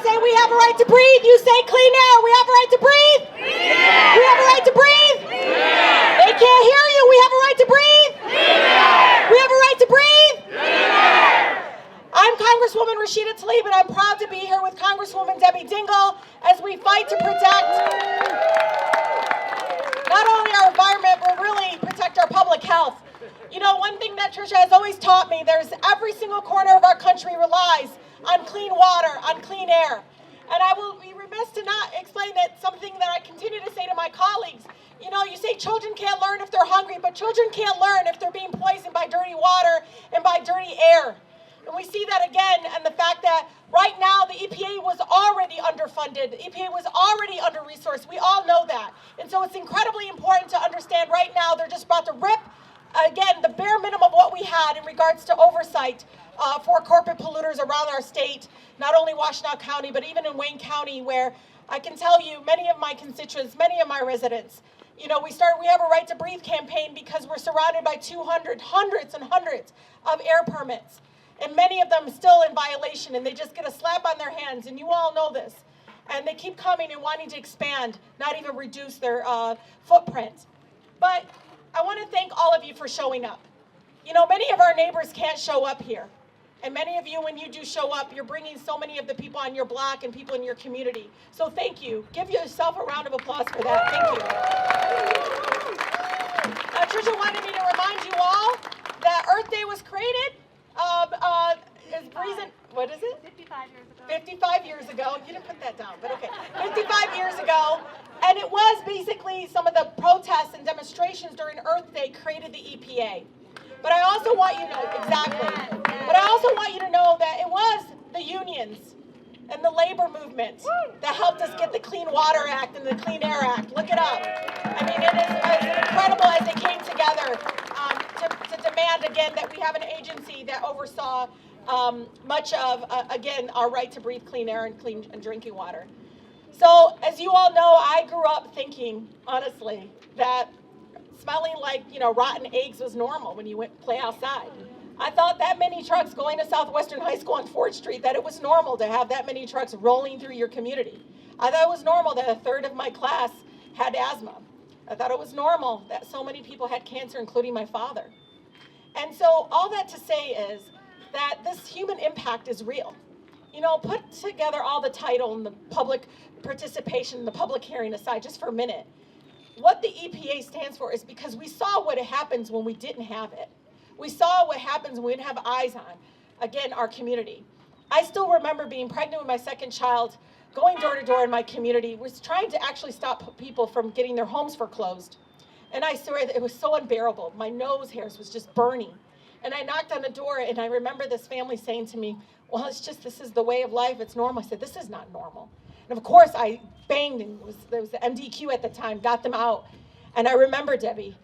say we have a right to breathe. You say clean air. We have a right to breathe. We have a right to breathe. They can't hear you. We have a right to breathe. We have a right to breathe. I'm Congresswoman Rashida Tlaib, and I'm proud to be here with Congresswoman Debbie Dingell as we fight to protect not only our environment, but really protect our public health. You know, one thing that Tricia has always taught me, there's every single corner of our country relies on clean water, on clean air. And I will be remiss to not explain that something that I continue to say to my colleagues. You know, you say children can't learn if they're hungry, but children can't learn if they're being poisoned by dirty water and by dirty air. And we see that again, and the fact that right now the EPA was already underfunded. The EPA was already under-resourced. We all know that. And so it's incredibly important to understand right now they're just about to rip, again, the bare minimum of what we had in regards to oversight for corporate polluters around our state, not only Washtenaw County, but even in Wayne County, where I can tell you many of my constituents, many of my residents, you know, we have a Right to Breathe campaign because we're surrounded by hundreds and hundreds of air permits. And many of them still in violation, and they just get a slap on their hands, and you all know this. And they keep coming and wanting to expand, not even reduce their footprint. But I want to thank all of you for showing up. You know, many of our neighbors can't show up here. And many of you, when you do show up, you're bringing so many of the people on your block and people in your community. So thank you. Give yourself a round of applause for that. Thank you. Tricia wanted me to remind you all that Earth Day was created what is it? 55 years ago. 55 years ago. You didn't put that down, but okay. 55 years ago. And it was basically some of the protests and demonstrations during Earth Day created the EPA. But I also want you to know, exactly. But I also want you to know that it was the unions and the labor movement that helped us get the Clean Water Act and the Clean Air Act. Look it up. I mean, it is incredible as they came together to demand, again, that we have an agency that oversaw much of, again, our right to breathe clean air and clean and drinking water. So, as you all know, I grew up thinking, honestly, that smelling like, you know, rotten eggs was normal when you went play outside. I thought that many trucks going to Southwestern High School on 4th Street, that it was normal to have that many trucks rolling through your community. I thought it was normal that a third of my class had asthma. I thought it was normal that so many people had cancer, including my father. And so all that to say is that this human impact is real. You know, put together all the title and the public participation, the public hearing aside just for a minute. What the EPA stands for is because we saw what happens when we didn't have it. We saw what happens when we didn't have eyes on, again, our community. I still remember being pregnant with my second child, going door to door in my community, was trying to actually stop people from getting their homes foreclosed. And I swear that it was so unbearable. My nose hairs was just burning. And I knocked on the door, and I remember this family saying to me, well, it's just, this is the way of life, it's normal. I said, this is not normal. And of course, I banged, and there was the MDQ at the time, got them out. And I remember, Debbie,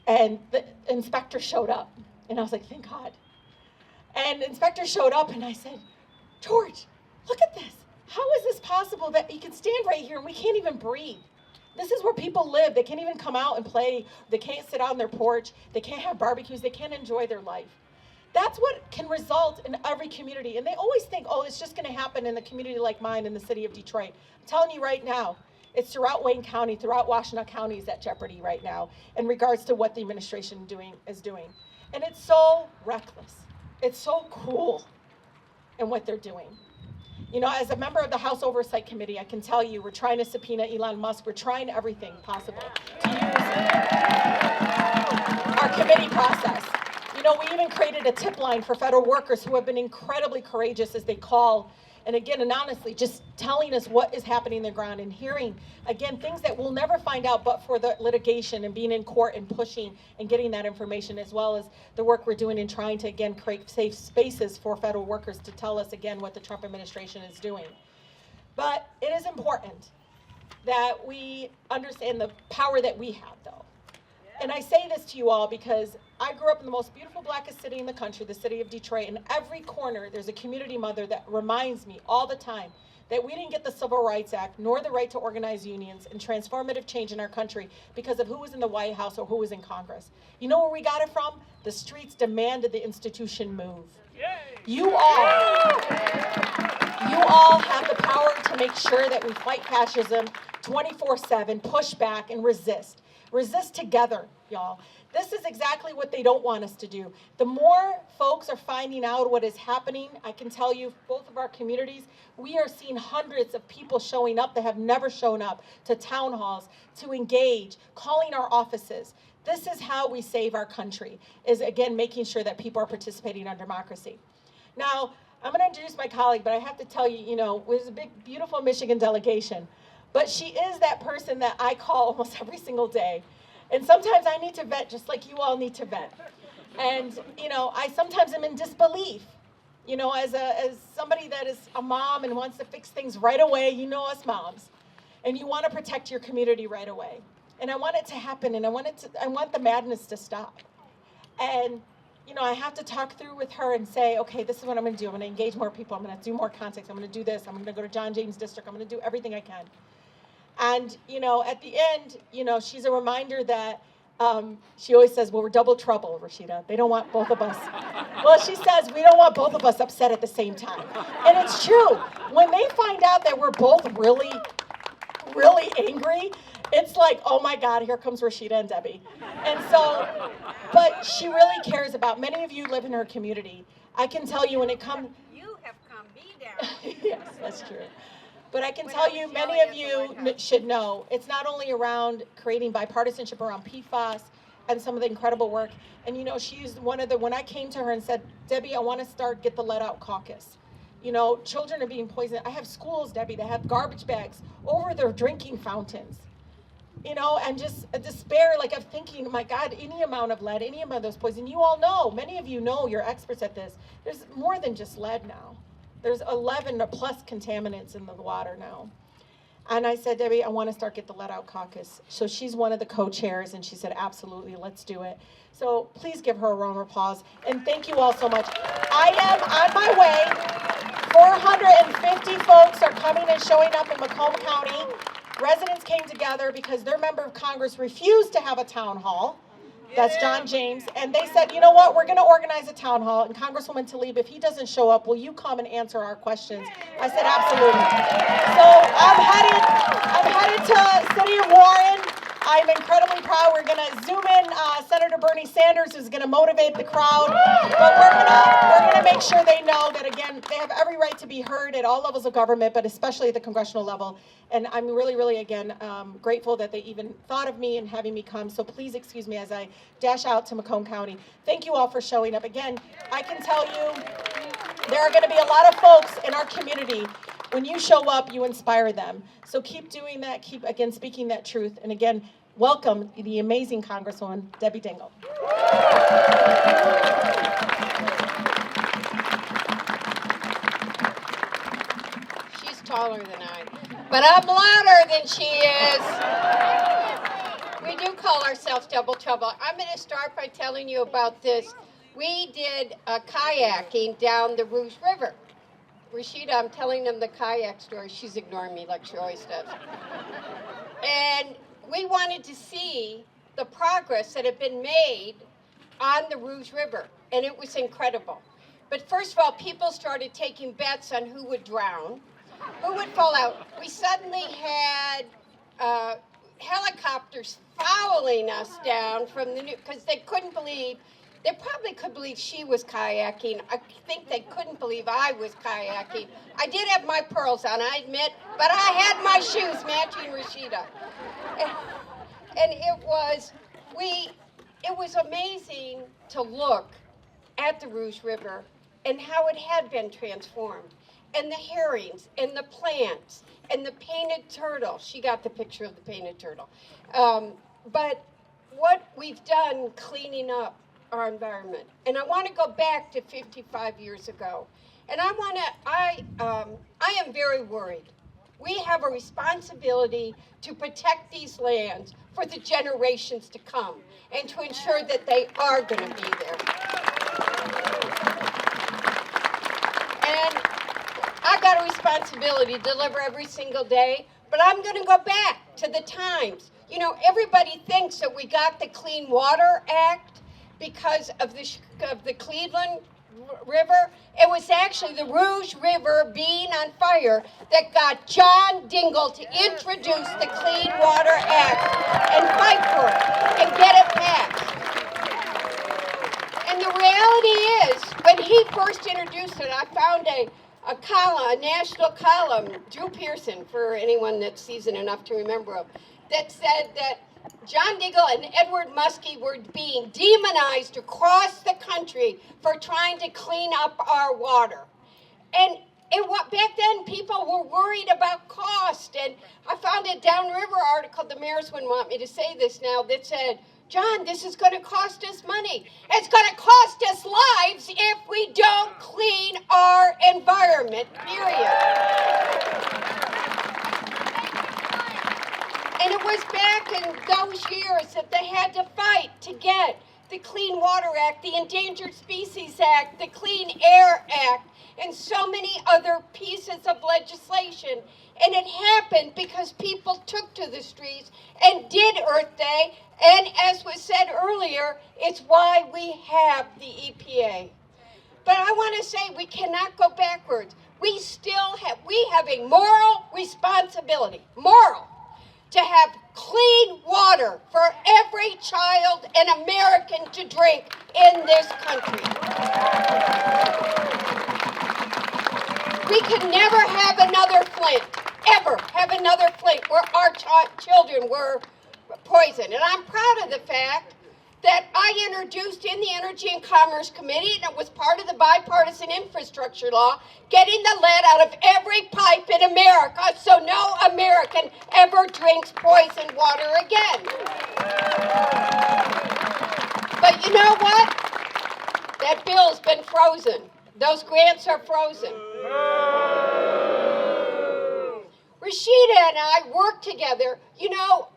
and the inspector showed up. And I was like, thank God. And the inspector showed up, and I said, George, look at this. How is this possible that you can stand right here and we can't even breathe? This is where people live. They can't even come out and play. They can't sit out on their porch. They can't have barbecues. They can't enjoy their life. That's what can result in every community. And they always think, oh, it's just going to happen in a community like mine in the city of Detroit. I'm telling you right now, it's throughout Wayne County, throughout Washtenaw County is at jeopardy right now in regards to what the administration is doing. And it's so reckless. It's so cruel in what they're doing. You know, as a member of the House Oversight Committee, I can tell you we're trying to subpoena Elon Musk. We're trying everything possible to use our committee process. You know, we even created a tip line for federal workers who have been incredibly courageous as they call, and again, and honestly, just telling us what is happening on the ground and hearing, again, things that we'll never find out but for the litigation and being in court and pushing and getting that information, as well as the work we're doing in trying to, again, create safe spaces for federal workers to tell us, again, what the Trump administration is doing. But it is important that we understand the power that we have, though. And I say this to you all because I grew up in the most beautiful, blackest city in the country, the city of Detroit, and every corner there's a community mother that reminds me all the time that we didn't get the Civil Rights Act nor the right to organize unions and transformative change in our country because of who was in the White House or who was in Congress. You know where we got it from? The streets demanded the institution move. You all have the make sure that we fight fascism 24/7, push back, and resist. Resist together, y'all. This is exactly what they don't want us to do. The more folks are finding out what is happening, I can tell you, both of our communities, we are seeing hundreds of people showing up that have never shown up to town halls, to engage, calling our offices. This is how we save our country, is again, making sure that people are participating in our democracy. Now, I'm gonna introduce my colleague, but I have to tell you, you know, it was a big, beautiful Michigan delegation, but she is that person that I call almost every single day. And sometimes I need to vent just like you all need to vent. And, you know, I sometimes am in disbelief. You know, as somebody that is a mom and wants to fix things right away, you know us moms. And you want to protect your community right away. And I want it to happen, and I want the madness to stop. And, you know, I have to talk through with her and say, okay, this is what I'm going to do. I'm going to engage more people. I'm going to do more contacts. I'm going to do this. I'm going to go to John James District. I'm going to do everything I can. And, you know, at the end, you know, she's a reminder that she always says, well, we're double trouble, Rashida. They don't want both of us. Well, she says, we don't want both of us upset at the same time. And it's true. When they find out that we're both really, really angry, it's like, oh my God, here comes Rashida and Debbie. And so, but she really cares about, many of you live in her community. I can tell you when it comes. You have calmed me down. Yes, that's true. But I can tell you, many of you should know, it's not only around creating bipartisanship around PFAS and some of the incredible work. And you know, she's one of the, when I came to her and said, Debbie, I want to get the Let Out Caucus. You know, children are being poisoned. I have schools, Debbie, that have garbage bags over their drinking fountains. You know, and just a despair, like of thinking, my God, any amount of lead, any amount of those poison. You all know, many of you know, you're experts at this. There's more than just lead now. There's 11 plus contaminants in the water now. And I said, Debbie, I want to get the Let Out Caucus. So she's one of the co-chairs, and she said, absolutely, let's do it. So please give her a round of applause. And thank you all so much. I am on my way. 450 folks are coming and showing up in Macomb County. Residents came together because their member of Congress refused to have a town hall. That's John James. And they said, you know what, we're going to organize a town hall. And Congresswoman Tlaib, if he doesn't show up, will you come and answer our questions? I said, absolutely. So I'm headed to City of Warren. I'm incredibly proud. We're going to zoom in Senator Bernie Sanders, who's going to motivate the crowd. But we're going to make sure they know that, again, they have every right to be heard at all levels of government, but especially at the congressional level. And I'm really, really, again, grateful that they even thought of me and having me come. So please excuse me as I dash out to Macomb County. Thank you all for showing up. Again, I can tell you there are going to be a lot of folks in our community. When you show up, you inspire them. So keep doing that. Keep, again, speaking that truth. And again, welcome the amazing Congresswoman, Debbie Dingell. She's taller than I, but I'm louder than she is. We do call ourselves Double Trouble. I'm going to start by telling you about this. We did kayaking down the Rouge River. Rashida, I'm telling them the kayak story. She's ignoring me like she always does. And we wanted to see the progress that had been made on the Rouge River, and it was incredible. But first of all, people started taking bets on who would drown, who would fall out. We suddenly had helicopters following us down from the because they couldn't believe. They probably could believe she was kayaking. I think they couldn't believe I was kayaking. I did have my pearls on, I admit, but I had my shoes matching Rashida. And it was amazing to look at the Rouge River and how it had been transformed. And the herrings and the plants and the painted turtle. She got the picture of the painted turtle. But what we've done cleaning up our environment. And I want to go back to 55 years ago. And I am very worried. We have a responsibility to protect these lands for the generations to come and to ensure that they are going to be there. And I got a responsibility to deliver every single day, but I'm going to go back to the times. You know, everybody thinks that we got the Clean Water Act because of the Cleveland River. It was actually the Rouge River being on fire that got John Dingell to introduce the Clean Water Act and fight for it and get it passed. And the reality is, when he first introduced it, I found a column, a national column, Drew Pearson, for anyone that's seasoned enough to remember him, that said that John Dingell and Edward Muskie were being demonized across the country for trying to clean up our water. And back then, people were worried about cost. And I found a downriver article, the mayors wouldn't want me to say this now, that said, John, this is going to cost us money. It's going to cost us lives if we don't clean our environment, period. And it was back in those years that they had to fight to get the Clean Water Act, the Endangered Species Act, the Clean Air Act, and so many other pieces of legislation. And it happened because people took to the streets and did Earth Day. And as was said earlier, it's why we have the EPA. But I want to say we cannot go backwards. We have a moral responsibility, to have clean water for every child and American to drink in this country. We can never have another Flint, ever have another Flint where our children were poisoned. And I'm proud of the fact that I introduced in the Energy and Commerce Committee, and it was part of the bipartisan infrastructure law, getting the lead out of every pipe in America so no American ever drinks poisoned water again. But you know what? That bill's been frozen. Those grants are frozen. Rashida and I worked together. You know,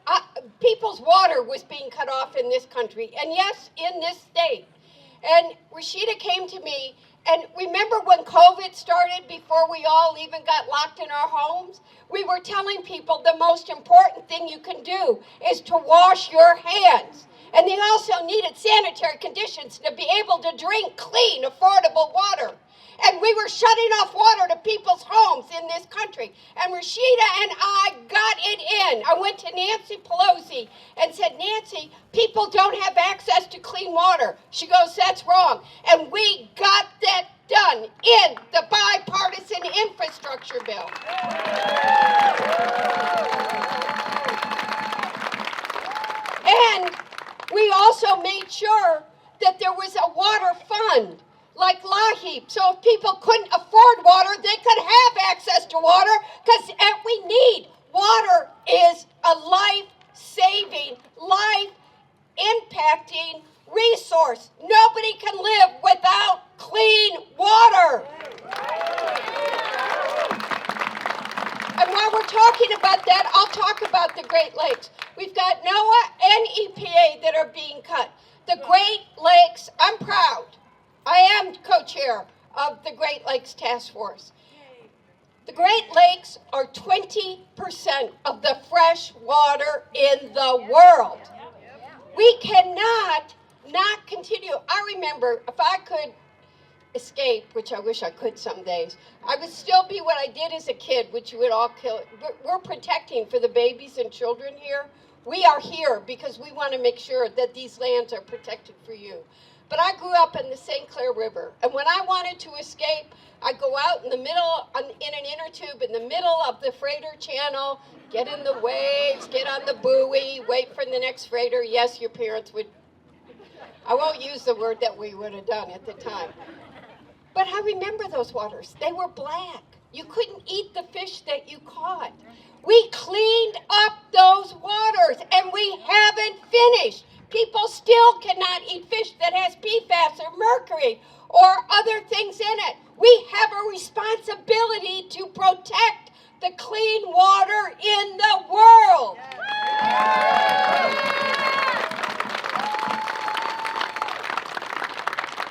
people's water was being cut off in this country, and yes, in this state. And Rashida came to me, and remember when COVID started, before we all even got locked in our homes? We were telling people the most important thing you can do is to wash your hands. And they also needed sanitary conditions to be able to drink clean, affordable water. And we were shutting off water to people's homes in this country. And Rashida and I got it in. I went to Nancy Pelosi and said, Nancy, people don't have access to clean water. She goes, that's wrong. And we got that done in the bipartisan infrastructure bill. And we also made sure that there was a water fund like LAHEAP, so if people couldn't afford water, they could have access to water, because we need water. Is a life-saving, life-impacting resource. Nobody can live without clean water. And while we're talking about that, I'll talk about the Great Lakes. We've got NOAA and EPA that are being cut. The Great Lakes, I'm proud. I am co-chair of the Great Lakes Task Force. The Great Lakes are 20% of the fresh water in the world. We cannot not continue. I remember if I could escape, which I wish I could some days, I would still be what I did as a kid, which you would all kill. We're protecting for the babies and children here. We are here because we want to make sure that these lands are protected for you. But I grew up in the St. Clair River, and when I wanted to escape, I'd go out in the middle, in an inner tube, in the middle of the freighter channel, get in the waves, get on the buoy, wait for the next freighter. Yes, your parents would, I won't use the word that we would have done at the time. But I remember those waters. They were black. You couldn't eat the fish that you caught. We cleaned up those waters, and we haven't finished. People still cannot eat fish that has PFAS or mercury or other things in it. We have a responsibility to protect the clean water in the world.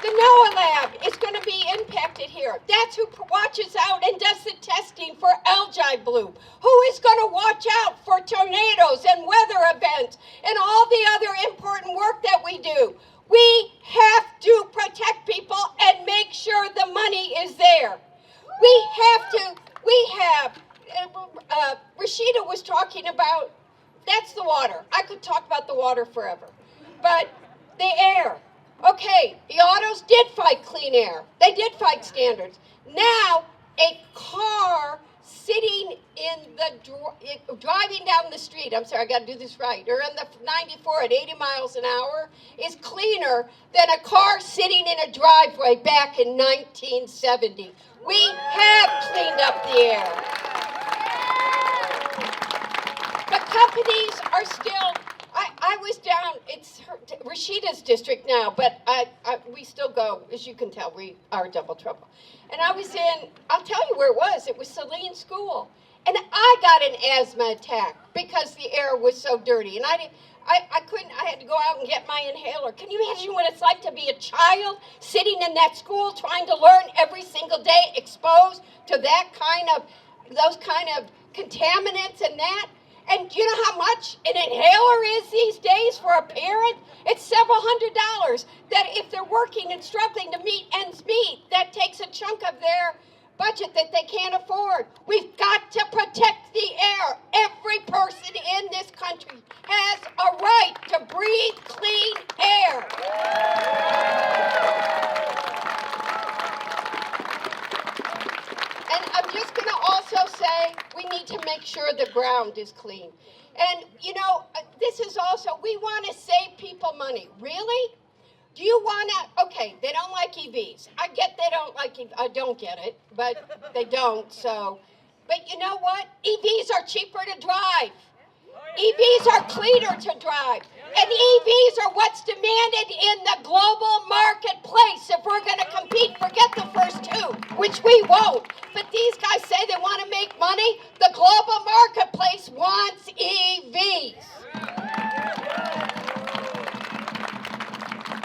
The NOAA lab is going to be impacted here. That's who watches out and does the testing for algae bloom. Who is going to watch out for tornadoes and weather events and all the other important work that we do? We have to protect people and make sure the money is there. Rashida was talking about, that's the water. I could talk about the water forever. But the air. Okay, the autos did fight clean air. They did fight standards. Now, a car sitting in the, driving down the street, I'm sorry, I gotta do this right, or in the 94 at 80 miles an hour is cleaner than a car sitting in a driveway back in 1970. We have cleaned up the air. But companies are still, I was down, it's Rashida's district now, but we still go, as you can tell, we are double trouble. And I was in, I'll tell you where it was Saline School. And I got an asthma attack because the air was so dirty. And I had to go out and get my inhaler. Can you imagine what it's like to be a child sitting in that school trying to learn every single day, exposed to those kind of contaminants and that? And do you know how much an inhaler is these days for a parent? It's several $100s that if they're working and struggling to meet ends meet, that takes a chunk of their budget that they can't afford. We've got to protect the air. Every person in this country has a right to breathe clean air. And I'm just going to also say we need to make sure the ground is clean. And, you know, this is also, we want to save people money. Really? Do you want to, okay, they don't like EVs. I get they don't like EVs. I don't get it, but they don't, so. But you know what? EVs are cheaper to drive. EVs are cleaner to drive. And EVs are what's demanded in the global marketplace. If we're going to compete, forget the first two, which we won't. But these guys say they want to make money. The global marketplace wants EVs.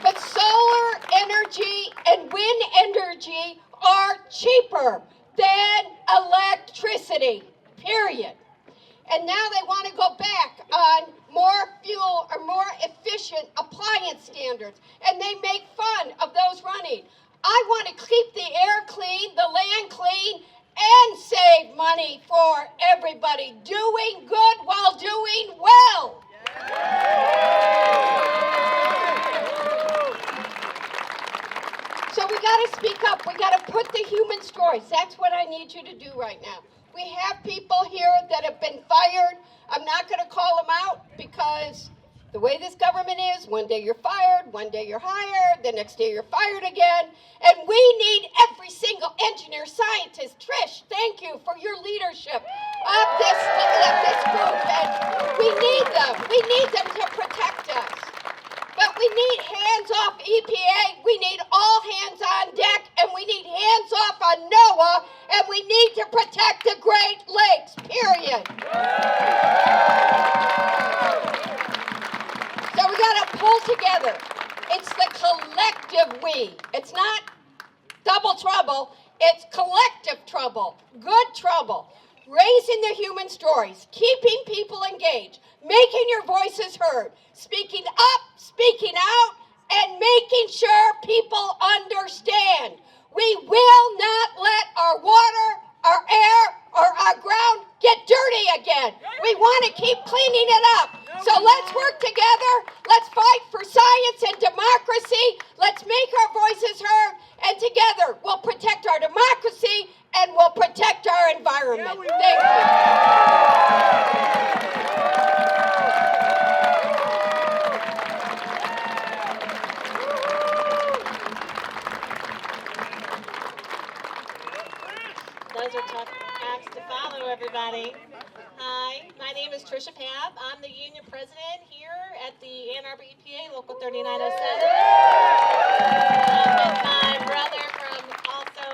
But solar energy and wind energy are cheaper than electricity, period. And now they want to go back on more fuel or more efficient appliance standards. And they make fun of those running. I want to keep the air clean, the land clean, and save money for everybody. Doing good while doing well. So we got to speak up. We got to put the human stories. That's what I need you to do right now. We have people here that have been fired. I'm not going to call them out because the way this government is, one day you're fired, one day you're hired, the next day you're fired again. And we need every single engineer, scientist. Trish, thank you for your leadership of this group. And we need them. We need them to protect us. But we need hands off EPA, we need all hands on deck, and we need hands off on NOAA, and we need to protect the Great Lakes, period. So we got to pull together. It's the collective we. It's not double trouble, it's collective trouble, good trouble. Raising the human stories, keeping people engaged, making your voices heard, speaking up, speaking out, and making sure people understand. We will not let our water, our air, or our ground get dirty again. We want to keep cleaning it up. So let's work together. Let's fight for science and democracy. Let's make our voices heard. And together we'll protect our democracy and we'll protect our environment. Thank you. Those are tough acts to follow, everybody. Hi, my name is Trisha Papp. I'm the union president here at the Ann Arbor EPA, Local 3907. With my brother from also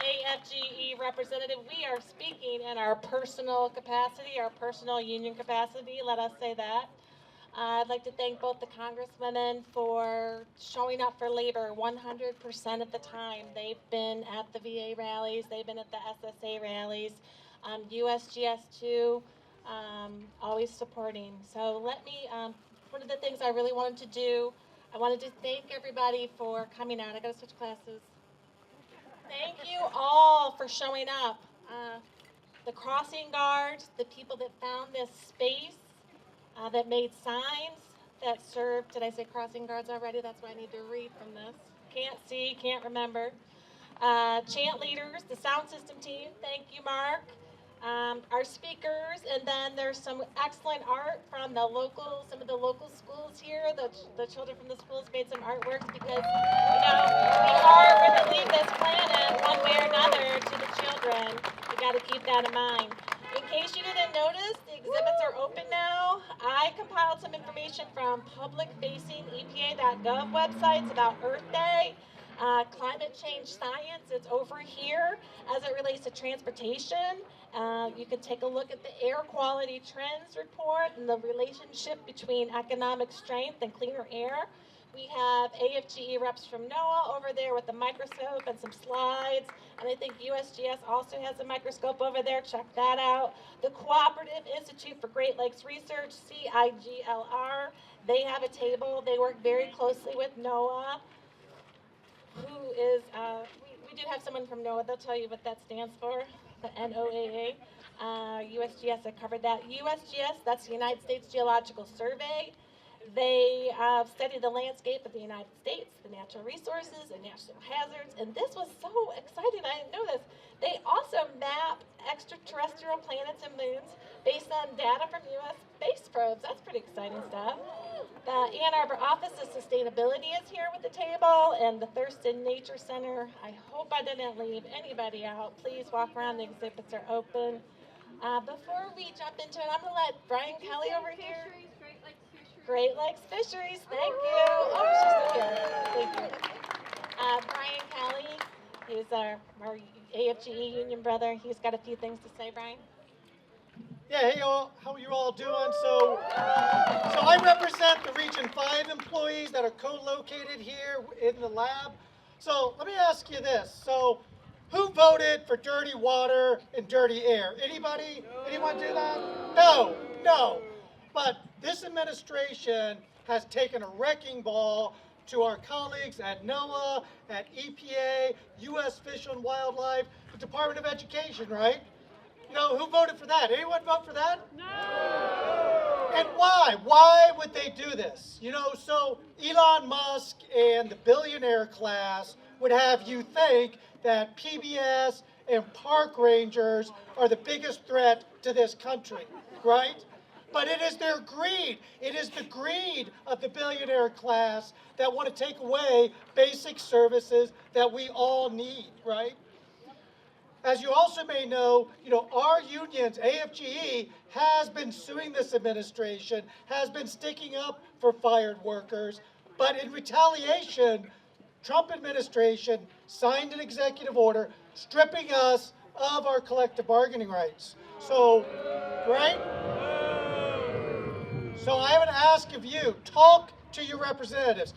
AFGE representative. We are speaking in our personal capacity, our personal union capacity, let us say that. I'd like to thank both the Congresswomen for showing up for labor 100% of the time. They've been at the VA rallies, they've been at the SSA rallies, USGS too, always supporting. So let me, one of the things I really wanted to do I wanted to thank everybody for coming out. I gotta switch classes. Thank you all for showing up. The crossing guards, the people that found this space, that made signs, that served. Did I say crossing guards already? That's why I need to read from this. Can't see, can't remember. Chant leaders, the sound system team. Thank you, Mark. Our speakers, and then there's some excellent art from some of the local schools here. The children from the schools made some artworks because, we are going to leave this planet one way or another to the children. We got to keep that in mind. In case you didn't notice, the exhibits are open now. I compiled some information from public-facing EPA.gov websites about Earth Day. Climate change science is over here as it relates to transportation. You can take a look at the air quality trends report and the relationship between economic strength and cleaner air. We have AFGE reps from NOAA over there with the microscope and some slides. And I think USGS also has a microscope over there. Check that out. The Cooperative Institute for Great Lakes Research, CIGLR, they have a table. They work very closely with NOAA. Who is, we do have someone from NOAA. They'll tell you what that stands for, the NOAA. USGS, I covered that. USGS, that's the United States Geological Survey. They study the landscape of the United States, the natural resources and national hazards, and this was so exciting. I didn't know this. They also map extraterrestrial planets and moons based on data from U.S. space probes. That's pretty exciting stuff. The Ann Arbor Office of Sustainability is here with the table, and the Thurston Nature Center. I hope I didn't leave anybody out. Please walk around. The exhibits are open. Before we jump into it, I'm going to let Brian Kelly over here. Great Lakes Fisheries, thank you. Oh, she's still here. Thank you. Brian Kelly, he's our AFGE union brother. He's got a few things to say, Brian. Yeah, hey all, how are you all doing? So I represent the Region 5 employees that are co-located here in the lab. So let me ask you this. So who voted for dirty water and dirty air? Anybody? Anyone do that? No. But this administration has taken a wrecking ball to our colleagues at NOAA, at EPA, U.S. Fish and Wildlife, the Department of Education, right? Who voted for that? Anyone vote for that? No! And why? Why would they do this? So Elon Musk and the billionaire class would have you think that PBS and park rangers are the biggest threat to this country, right? But it is their greed. It is the greed of the billionaire class that want to take away basic services that we all need, right? As you also may know, our unions, AFGE, has been suing this administration, has been sticking up for fired workers, but in retaliation, Trump administration signed an executive order stripping us of our collective bargaining rights. So, right? So I would ask of you, talk to your representatives.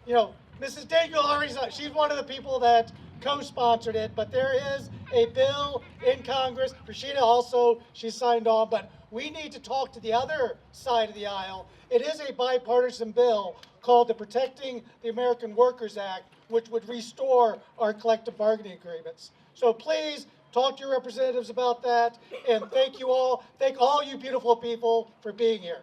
Mrs. Dingell already, she's one of the people that co-sponsored it, but there is a bill in Congress. Rashida also, she signed on, but we need to talk to the other side of the aisle. It is a bipartisan bill called the Protecting the American Workers Act, which would restore our collective bargaining agreements. So please talk to your representatives about that, and thank you all. Thank all you beautiful people for being here.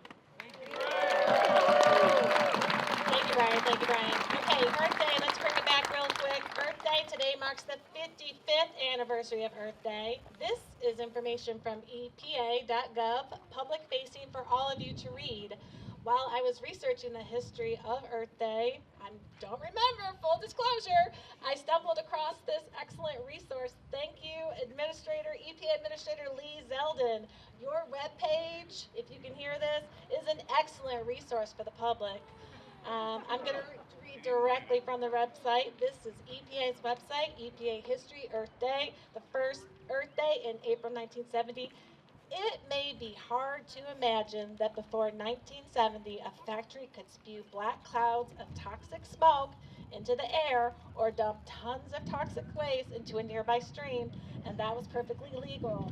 Thank you, Brian. Thank you, Brian. Okay, Earth Day. Let's bring it back real quick. Earth Day today marks the 55th anniversary of Earth Day. This is information from EPA.gov, public facing for all of you to read. While I was researching the history of Earth Day, I don't remember, full disclosure, I stumbled across this excellent resource. Thank you, EPA Administrator Lee Zeldin. Your webpage, if you can hear this, is an excellent resource for the public. I'm going to read directly from the website. This is EPA's website, EPA History, Earth Day, the first Earth Day in April 1970. It may be hard to imagine that before 1970, a factory could spew black clouds of toxic smoke into the air or dump tons of toxic waste into a nearby stream, and that was perfectly legal.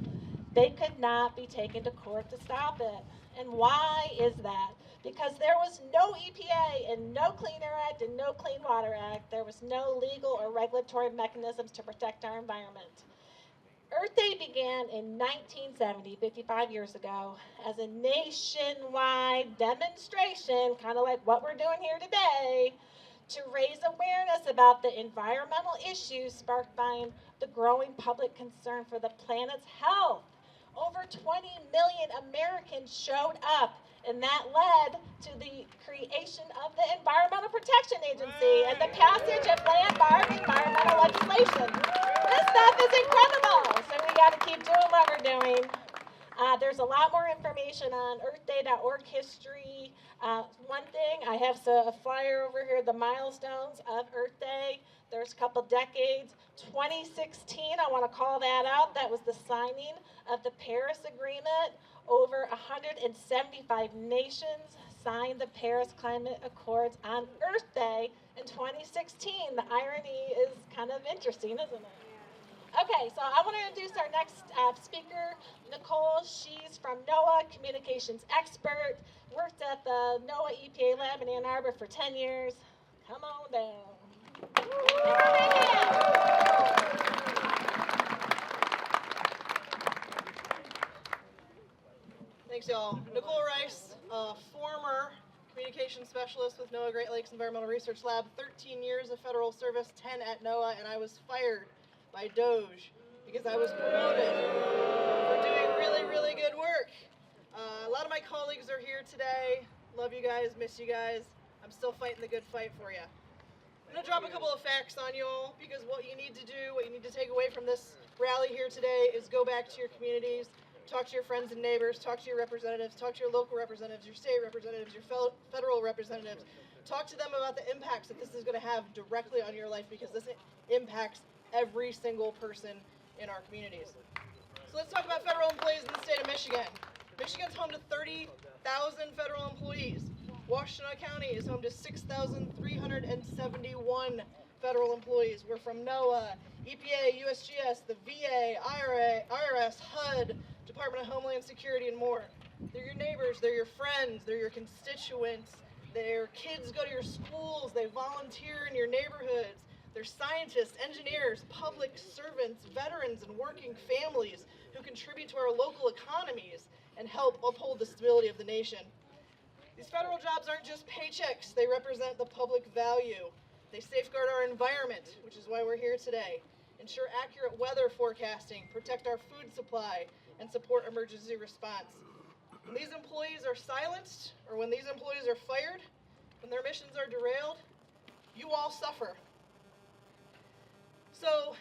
They could not be taken to court to stop it. And why is that? because there was no EPA and no Clean Air Act and no Clean Water Act. There was no legal or regulatory mechanisms to protect our environment. Earth Day began in 1970, 55 years ago, as a nationwide demonstration, kind of like what we're doing here today, to raise awareness about the environmental issues sparked by the growing public concern for the planet's health. Over 20 million Americans showed up, and that led to the creation of the Environmental Protection Agency and the passage of landmark environmental legislation. This stuff is incredible, so we got to keep doing what we're doing. There's a lot more information on earthday.org history. One thing, I have a flyer over here, the milestones of Earth Day. There's a couple decades. 2016, I want to call that out. That was the signing of the Paris Agreement. Over 175 nations signed the Paris Climate Accords on Earth Day in 2016. The irony is kind of interesting, isn't it? Okay, so I want to introduce our next speaker, Nicole. She's from NOAA, communications expert, worked at the NOAA EPA lab in Ann Arbor for 10 years. Come on down. Thanks, y'all. Nicole Rice, former communications specialist with NOAA Great Lakes Environmental Research Lab, 13 years of federal service, 10 at NOAA, and I was fired by DOJ because I was promoted for doing really, really good work. A lot of my colleagues are here today. Love you guys, miss you guys. I'm still fighting the good fight for you. I'm going to drop a couple of facts on you all because what you need to do, what you need to take away from this rally here today is go back to your communities, talk to your friends and neighbors, talk to your representatives, talk to your local representatives, your state representatives, your federal representatives. Talk to them about the impacts that this is going to have directly on your life because this impacts every single person in our communities. So let's talk about federal employees in the state of Michigan. Michigan's home to 30,000 federal employees. Washtenaw County is home to 6,371 federal employees. We're from NOAA, EPA, USGS, the VA, IRS, HUD, Department of Homeland Security, and more. They're your neighbors, they're your friends, they're your constituents. Their kids go to your schools, they volunteer in your neighborhoods. They're scientists, engineers, public servants, veterans, and working families who contribute to our local economies and help uphold the stability of the nation. These federal jobs aren't just paychecks, they represent the public value. They safeguard our environment, which is why we're here today, ensure accurate weather forecasting, protect our food supply, and support emergency response. When these employees are silenced, or when these employees are fired, when their missions are derailed, you all suffer. So,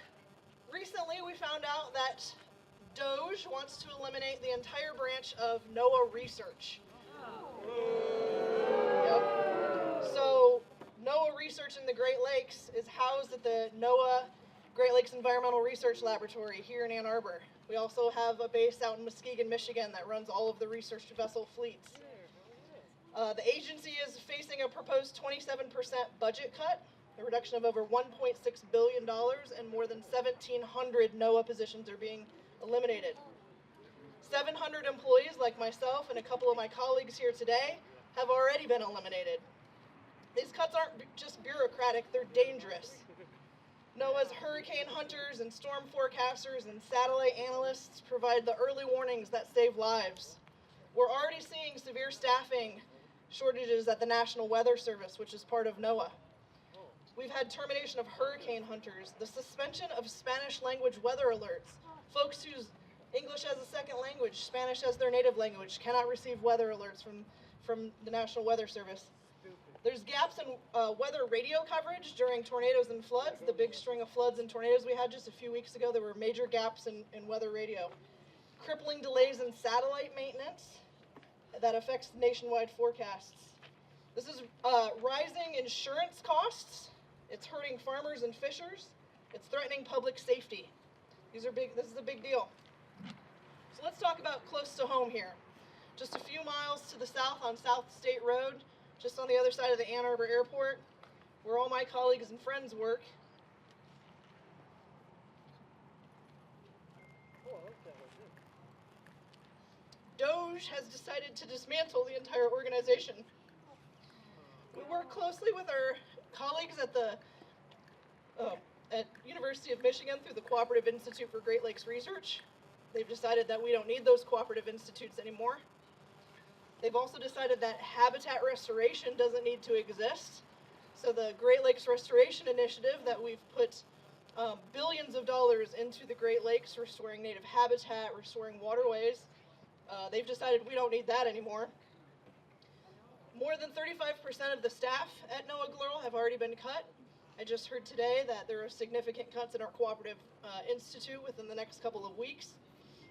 recently we found out that DOJ wants to eliminate the entire branch of NOAA research. Yep. So, NOAA research in the Great Lakes is housed at the NOAA Great Lakes Environmental Research Laboratory here in Ann Arbor. We also have a base out in Muskegon, Michigan that runs all of the research vessel fleets. The agency is facing a proposed 27% budget cut, a reduction of over $1.6 billion, and more than 1,700 NOAA positions are being eliminated. 700 employees like myself and a couple of my colleagues here today have already been eliminated. These cuts aren't just bureaucratic, they're dangerous. NOAA's hurricane hunters and storm forecasters and satellite analysts provide the early warnings that save lives. We're already seeing severe staffing shortages at the National Weather Service, which is part of NOAA. We've had termination of hurricane hunters, the suspension of Spanish language weather alerts. Folks whose English as a second language, Spanish as their native language, cannot receive weather alerts from the National Weather Service. There's gaps in weather radio coverage during tornadoes and floods. The big string of floods and tornadoes we had just a few weeks ago, there were major gaps in weather radio. Crippling delays in satellite maintenance that affects nationwide forecasts. This is rising insurance costs. It's hurting farmers and fishers. It's threatening public safety. This is a big deal. So let's talk about close to home here. Just a few miles to the south on South State Road, just on the other side of the Ann Arbor Airport, where all my colleagues and friends work. DOJ DOJ has decided to dismantle the entire organization. We work closely with our colleagues at the University of Michigan through the Cooperative Institute for Great Lakes Research. They've decided that we don't need those cooperative institutes anymore. They've also decided that habitat restoration doesn't need to exist. So the Great Lakes Restoration Initiative that we've put billions of dollars into the Great Lakes, restoring native habitat, restoring waterways, they've decided we don't need that anymore. More than 35% of the staff at NOAA GLRL have already been cut. I just heard today that there are significant cuts in our cooperative institute within the next couple of weeks.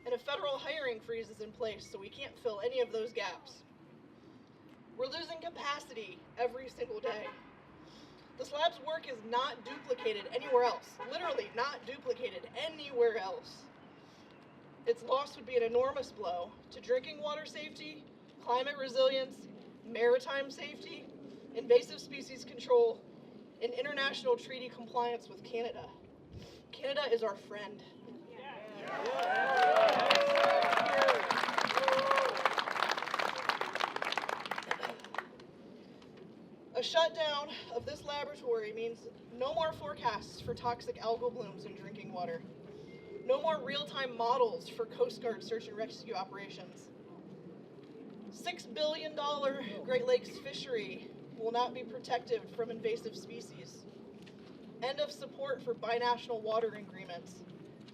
And a federal hiring freeze is in place, so we can't fill any of those gaps. We're losing capacity every single day. This lab's work is not duplicated anywhere else, literally not duplicated anywhere else. Its loss would be an enormous blow to drinking water safety, climate resilience, maritime safety, invasive species control, and international treaty compliance with Canada. Canada is our friend. A shutdown of this laboratory means no more forecasts for toxic algal blooms in drinking water. No more real-time models for Coast Guard search and rescue operations. $6 billion Great Lakes fishery will not be protected from invasive species. End of support for binational water agreements,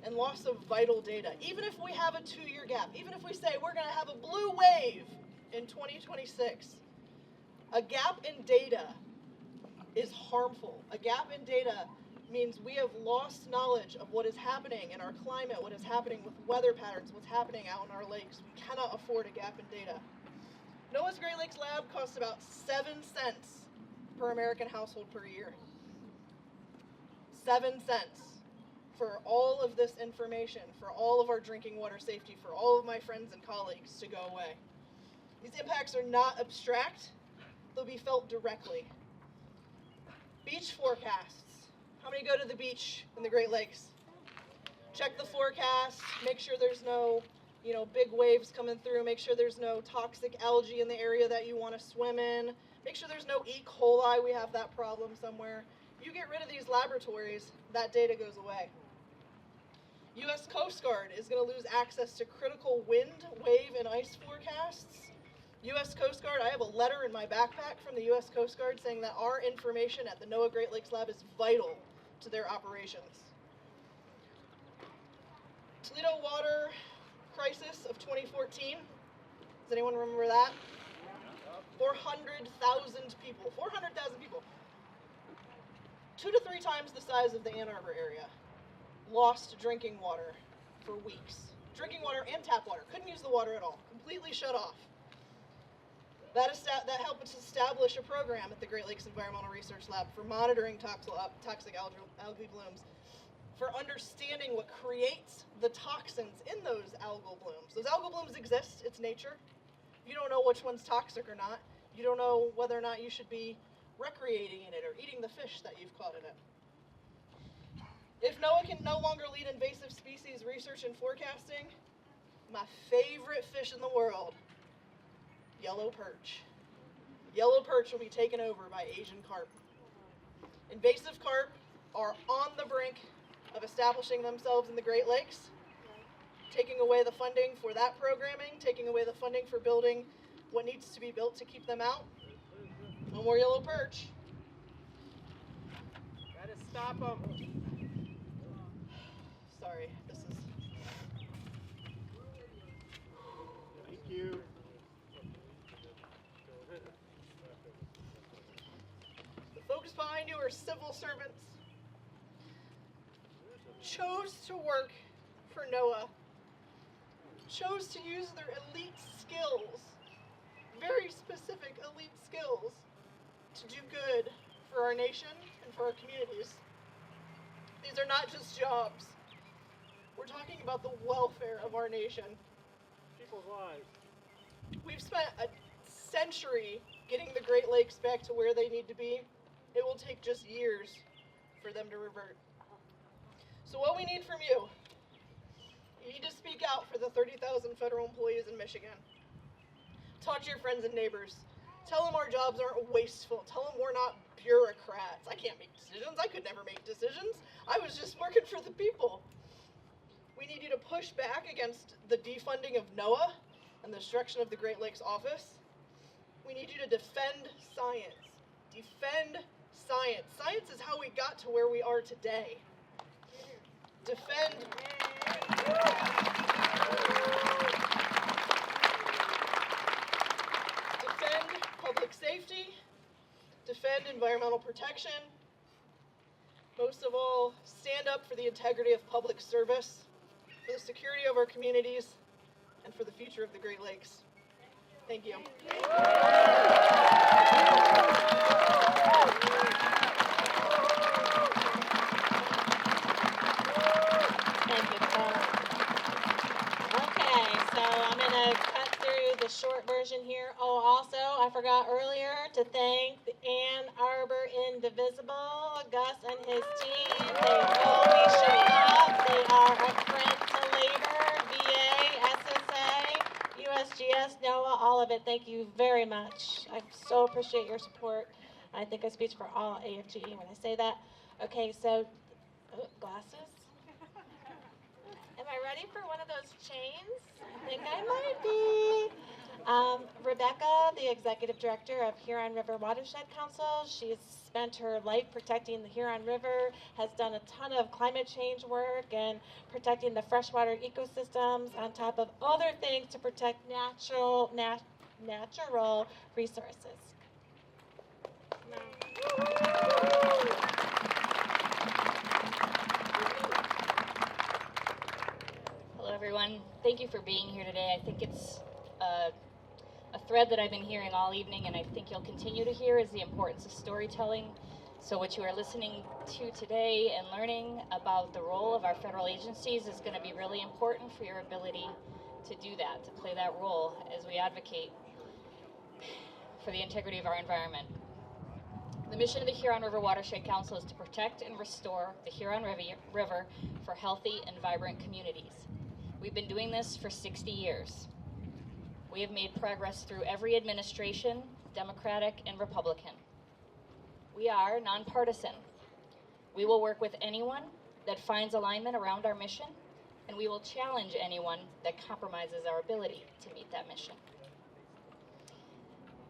and loss of vital data. Even if we have a 2-year gap, even if we say we're going to have a blue wave in 2026, a gap in data is harmful. A gap in data means we have lost knowledge of what is happening in our climate, what is happening with weather patterns, what's happening out in our lakes. We cannot afford a gap in data. NOAA's Great Lakes Lab costs about 7 cents per American household per year. 7 cents for all of this information, for all of our drinking water safety, for all of my friends and colleagues to go away. These impacts are not abstract, they'll be felt directly. Beach forecasts. How many go to the beach in the Great Lakes? Check the forecast, make sure there's no big waves coming through, make sure there's no toxic algae in the area that you want to swim in, make sure there's no E. coli, we have that problem somewhere. You get rid of these laboratories, that data goes away. U.S. Coast Guard is going to lose access to critical wind, wave, and ice forecasts. U.S. Coast Guard, I have a letter in my backpack from the U.S. Coast Guard saying that our information at the NOAA Great Lakes Lab is vital to their operations. Toledo water crisis of 2014. Does anyone remember that? 400,000 people. 400,000 people. 2 to 3 times the size of the Ann Arbor area. Lost drinking water for weeks. Drinking water and tap water. Couldn't use the water at all. Completely shut off. That helped us establish a program at the Great Lakes Environmental Research Lab for monitoring toxic algae blooms, for understanding what creates the toxins in those algal blooms. Those algal blooms exist, it's nature. You don't know which one's toxic or not. You don't know whether or not you should be recreating in it or eating the fish that you've caught in it. If NOAA can no longer lead invasive species research and forecasting, my favorite fish in the world, yellow perch. Yellow perch will be taken over by Asian carp. Invasive carp are on the brink of establishing themselves in the Great Lakes, taking away the funding for that programming, taking away the funding for building what needs to be built to keep them out. No more yellow perch. Gotta stop them. Sorry, this is... Thank you. The folks behind you are civil servants. Chose to work for NOAA. Chose to use their elite skills, very specific elite skills, to do good for our nation and for our communities. These are not just jobs. We're talking about the welfare of our nation. People's lives. We've spent a century getting the Great Lakes back to where they need to be. It will take just years for them to revert. So what we need from you, you need to speak out for the 30,000 federal employees in Michigan. Talk to your friends and neighbors. Tell them our jobs aren't wasteful. Tell them we're not bureaucrats. I can't make decisions. I could never make decisions. I was just working for the people. We need you to push back against the defunding of NOAA and the destruction of the Great Lakes office. We need you to defend science. Defend science. Science is how we got to where we are today. Defend. Defend public safety. Defend environmental protection. Most of all, stand up for the integrity of public service, for the security of our communities, and for the future of the Great Lakes. Thank you. Thank you, Paul. Okay, so I'm going to cut through the short version here. Oh, also, I forgot earlier to thank the Ann Arbor Indivisible, Gus and his team. They always show up. They are a friend to labor, VA, SSA, USGS, NOAA, all of it. Thank you very much. I so appreciate your support. I think I speak for all AFGE when I say that. Okay, so, glasses? Am I ready for one of those chains? I think I might be. Rebecca, the Executive Director of Huron River Watershed Council, she's spent her life protecting the Huron River, has done a ton of climate change work and protecting the freshwater ecosystems on top of other things to protect natural resources. Hello, everyone. Thank you for being here today. I think it's a thread that I've been hearing all evening, and I think you'll continue to hear, is the importance of storytelling. So what you are listening to today and learning about the role of our federal agencies is going to be really important for your ability to do that, to play that role as we advocate for the integrity of our environment. The mission of the Huron River Watershed Council is to protect and restore the Huron River for healthy and vibrant communities. We've been doing this for 60 years. We have made progress through every administration, Democratic and Republican. We are nonpartisan. We will work with anyone that finds alignment around our mission, and we will challenge anyone that compromises our ability to meet that mission.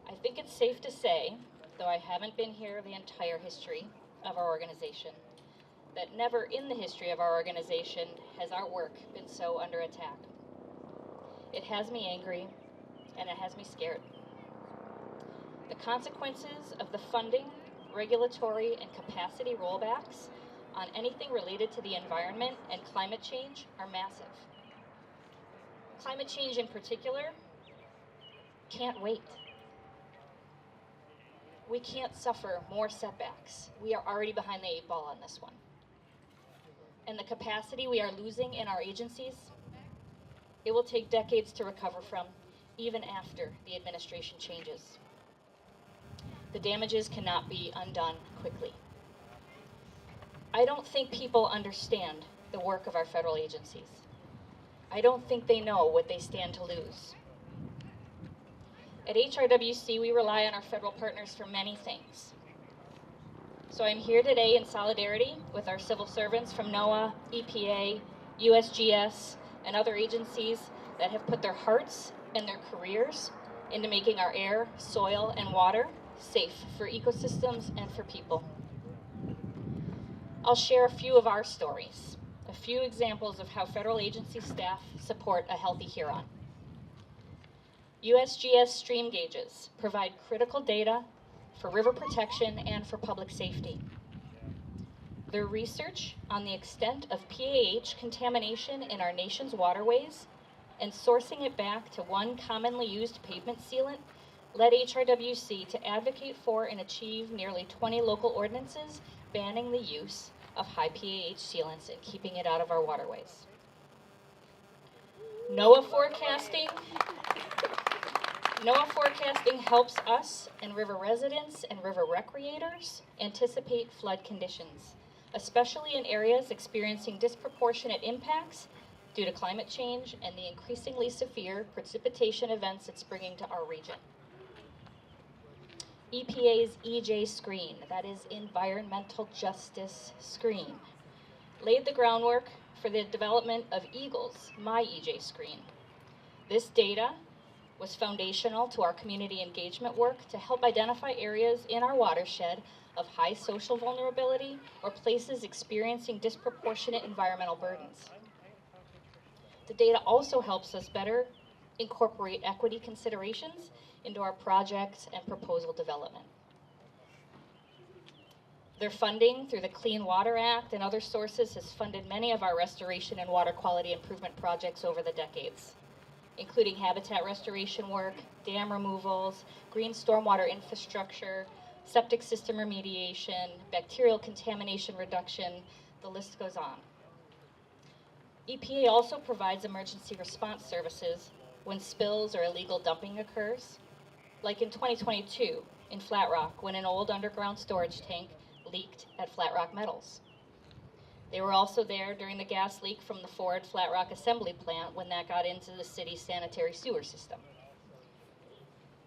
I think it's safe to say, though I haven't been here the entire history of our organization, that never in the history of our organization has our work been so under attack. It has me angry, and it has me scared. The consequences of the funding, regulatory, and capacity rollbacks on anything related to the environment and climate change are massive. Climate change in particular can't wait. We can't suffer more setbacks. We are already behind the 8 ball on this one. And the capacity we are losing in our agencies, it will take decades to recover from, even after the administration changes. The damages cannot be undone quickly. I don't think people understand the work of our federal agencies. I don't think they know what they stand to lose. At HRWC, we rely on our federal partners for many things. So I'm here today in solidarity with our civil servants from NOAA, EPA, USGS, and other agencies that have put their hearts and their careers into making our air, soil, and water safe for ecosystems and for people. I'll share a few of our stories, a few examples of how federal agency staff support a healthy Huron. USGS stream gauges provide critical data for river protection and for public safety. Their research on the extent of PAH contamination in our nation's waterways and sourcing it back to one commonly used pavement sealant led HRWC to advocate for and achieve nearly 20 local ordinances banning the use of high PAH sealants and keeping it out of our waterways. NOAA forecasting helps us and river residents and river recreators anticipate flood conditions, especially in areas experiencing disproportionate impacts due to climate change and the increasingly severe precipitation events it's bringing to our region. EPA's EJ screen, that is Environmental Justice Screen, laid the groundwork for the development of EGLE's My EJ screen. This data was foundational to our community engagement work to help identify areas in our watershed of high social vulnerability or places experiencing disproportionate environmental burdens. The data also helps us better incorporate equity considerations into our project and proposal development. Their funding through the Clean Water Act and other sources has funded many of our restoration and water quality improvement projects over the decades, including habitat restoration work, dam removals, green stormwater infrastructure, septic system remediation, bacterial contamination reduction, the list goes on. EPA also provides emergency response services when spills or illegal dumping occurs, like in 2022 in Flat Rock when an old underground storage tank leaked at Flat Rock Metals. They were also there during the gas leak from the Ford Flat Rock assembly plant when that got into the city's sanitary sewer system.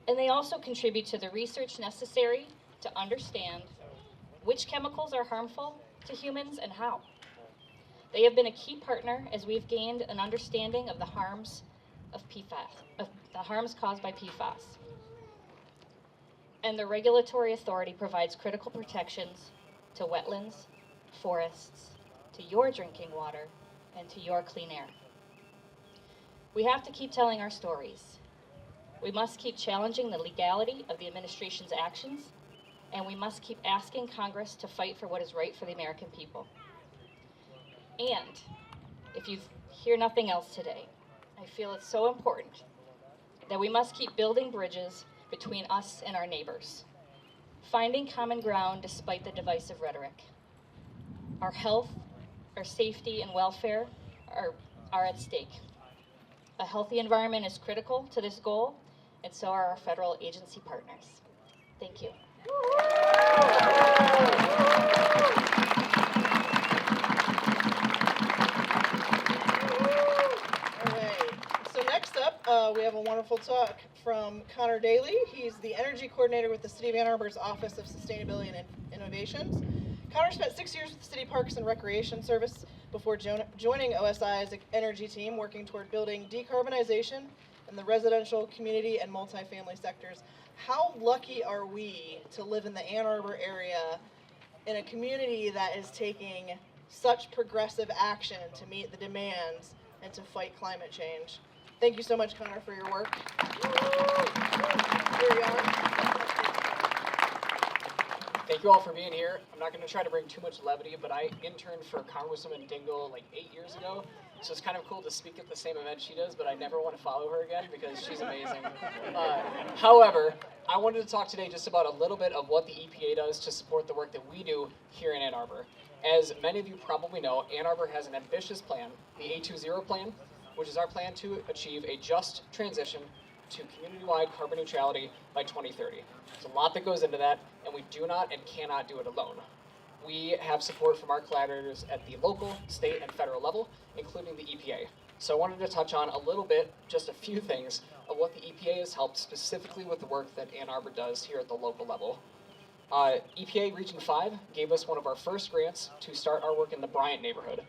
And they also contribute to the research necessary to understand which chemicals are harmful to humans and how. They have been a key partner as we've gained an understanding of the harms of PFAS, of the harms caused by PFAS. And the regulatory authority provides critical protections to wetlands, forests, to your drinking water, and to your clean air. We have to keep telling our stories. We must keep challenging the legality of the administration's actions, and we must keep asking Congress to fight for what is right for the American people. And if you hear nothing else today, I feel it's so important that we must keep building bridges between us and our neighbors, finding common ground despite the divisive rhetoric. Our health, our safety, and welfare are at stake. A healthy environment is critical to this goal, and so are our federal agency partners. Thank you. Next up, we have a wonderful talk from Connor Daly. He's the energy coordinator with the City of Ann Arbor's Office of Sustainability and Innovations. Connor spent 6 years with the City Parks and Recreation Service before joining OSI's energy team, working toward building decarbonization in the residential, community, and multifamily sectors. How lucky are we to live in the Ann Arbor area in a community that is taking such progressive action to meet the demands and to fight climate change? Thank you so much, Connor, for your work. Here we are. Thank you all for being here. I'm not going to try to bring too much levity, but I interned for Congresswoman Dingell like 8 years ago, so it's kind of cool to speak at the same event she does, but I never want to follow her again because she's amazing. However, I wanted to talk today just about a little bit of what the EPA does to support the work that we do here in Ann Arbor. As many of you probably know, Ann Arbor has an ambitious plan, the A20 plan, which is our plan to achieve a just transition to community-wide carbon neutrality by 2030. There's a lot that goes into that, and we do not and cannot do it alone. We have support from our collaborators at the local, state, and federal level, including the EPA. So I wanted to touch on a little bit, just a few things, of what the EPA has helped specifically with the work that Ann Arbor does here at the local level. EPA Region 5 gave us one of our first grants to start our work in the Bryant neighborhood,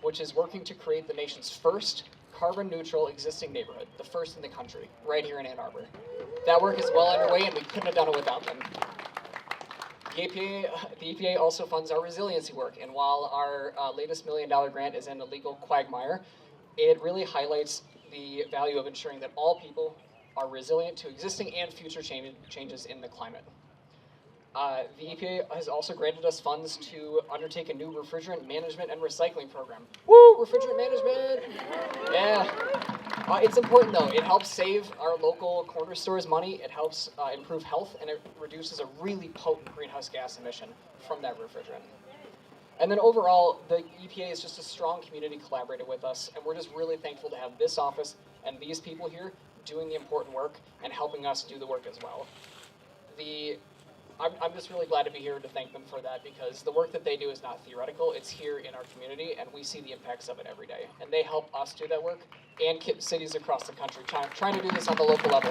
which is working to create the nation's first carbon neutral existing neighborhood, the first in the country, right here in Ann Arbor. That work is well underway and we couldn't have done it without them. The EPA also funds our resiliency work, and while our latest $1 million grant is in a legal quagmire, it really highlights the value of ensuring that all people are resilient to existing and future changes in the climate. The EPA has also granted us funds to undertake a new refrigerant management and recycling program. Woo! Refrigerant management! Yeah. It's important though. It helps save our local corner stores money, it helps improve health, and it reduces a really potent greenhouse gas emission from that refrigerant. And then overall, the EPA is just a strong community collaborator with us, and we're just really thankful to have this office and these people here doing the important work and helping us do the work as well. The I'm just really glad to be here to thank them for that, because the work that they do is not theoretical. It's here in our community, and we see the impacts of it every day. And they help us do that work, and cities across the country trying to do this on the local level.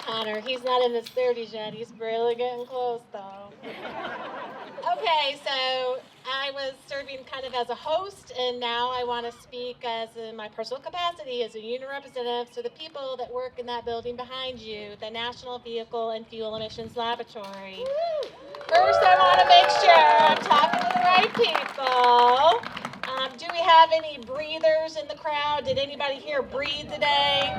Connor, he's not in his 30s yet. He's really getting close, though. Okay, so I was serving kind of as a host, and now I want to speak as in my personal capacity as a union representative to the people that work in that building behind you, the National Vehicle and Fuel Emissions Laboratory. First, I want to make sure I'm talking to the right people. Do we have any breathers in the crowd? Did anybody here breathe today?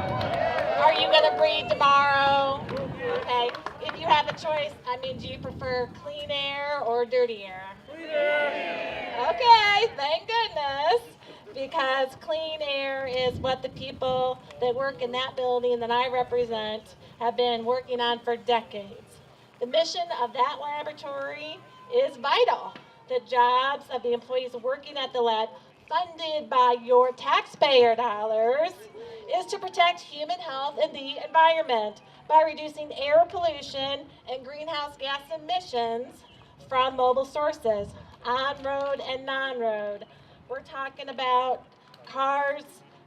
Are you going to breathe tomorrow? Okay. If you have a choice, do you prefer clean air or dirty air? Clean air. Okay, thank goodness. Because clean air is what the people that work in that building that I represent have been working on for decades. The mission of that laboratory is vital. The jobs of the employees working at the lab, funded by your taxpayer dollars, is to protect human health and the environment by reducing air pollution and greenhouse gas emissions from mobile sources, on-road and non-road. We're talking about cars,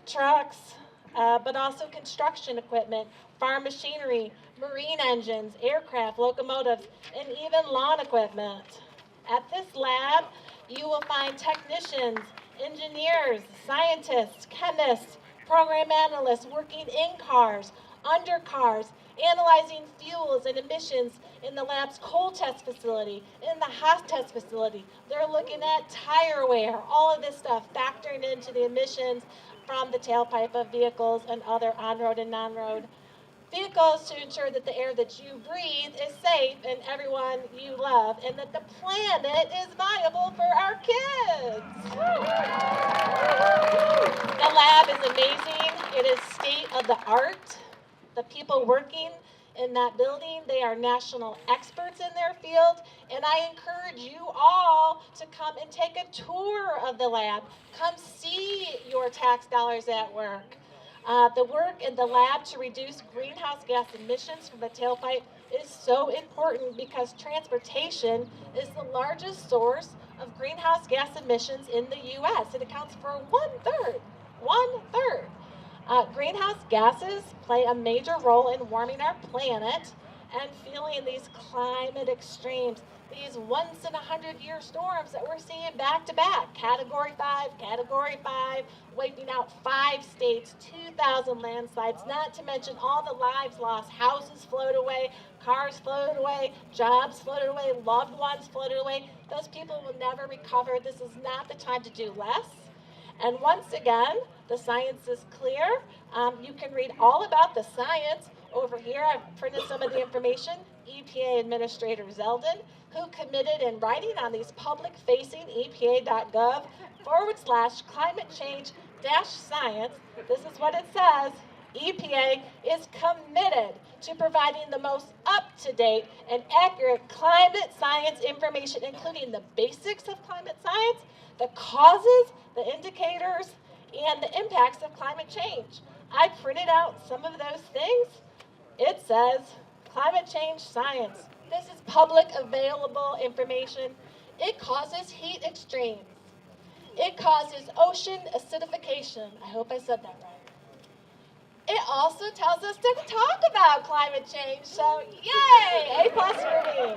trucks, but also construction equipment, farm machinery, marine engines, aircraft, locomotives, and even lawn equipment. At this lab, you will find technicians, engineers, scientists, chemists, program analysts working in cars, under cars, analyzing fuels and emissions in the lab's cold test facility, in the hot test facility. They're looking at tire wear, all of this stuff factoring into the emissions from the tailpipe of vehicles and other on-road and non-road vehicles to ensure that the air that you breathe is safe and everyone you love, and that the planet is viable for our kids. The lab is amazing. It is state of the art. The people working in that building, they are national experts in their field, and I encourage you all to come and take a tour of the lab. Come see your tax dollars at work. The work in the lab to reduce greenhouse gas emissions from the tailpipe is so important because transportation is the largest source of greenhouse gas emissions in the U.S. It accounts for one-third. Greenhouse gases play a major role in warming our planet and fueling these climate extremes, these once-in-a-100-year storms that we're seeing back-to-back. Category 5, wiping out 5 states, 2,000 landslides, not to mention all the lives lost. Houses floated away, cars floated away, jobs floated away, loved ones floated away. Those people will never recover. This is not the time to do less. And once again, the science is clear. You can read all about the science over here. I've printed some of the information. EPA Administrator Zeldin, who committed in writing on these public-facing EPA.gov/climate change-science. This is what it says. EPA is committed to providing the most up-to-date and accurate climate science information, including the basics of climate science, the causes, the indicators, and the impacts of climate change. I printed out some of those things. It says climate change science. This is public available information. It causes heat extremes. It causes ocean acidification. I hope I said that right. It also tells us to talk about climate change, so yay, A+ for me.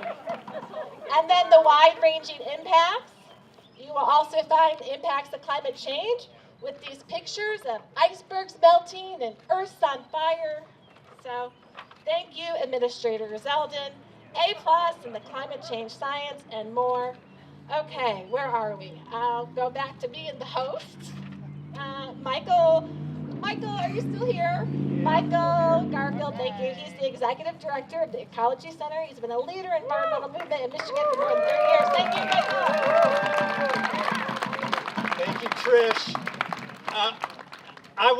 And then the wide-ranging impacts. You will also find impacts of climate change with these pictures of icebergs melting and Earth's on fire. So thank you, Administrator Zeldin, A+ in the climate change science, and more. Okay, where are we? I'll go back to being the host. Michael, are you still here? Michael Garfield, thank you. He's the Executive Director of the Ecology Center. He's been a leader in environmental movement in Michigan for more than 30 years. Thank you, Michael. Thank you, Trish. I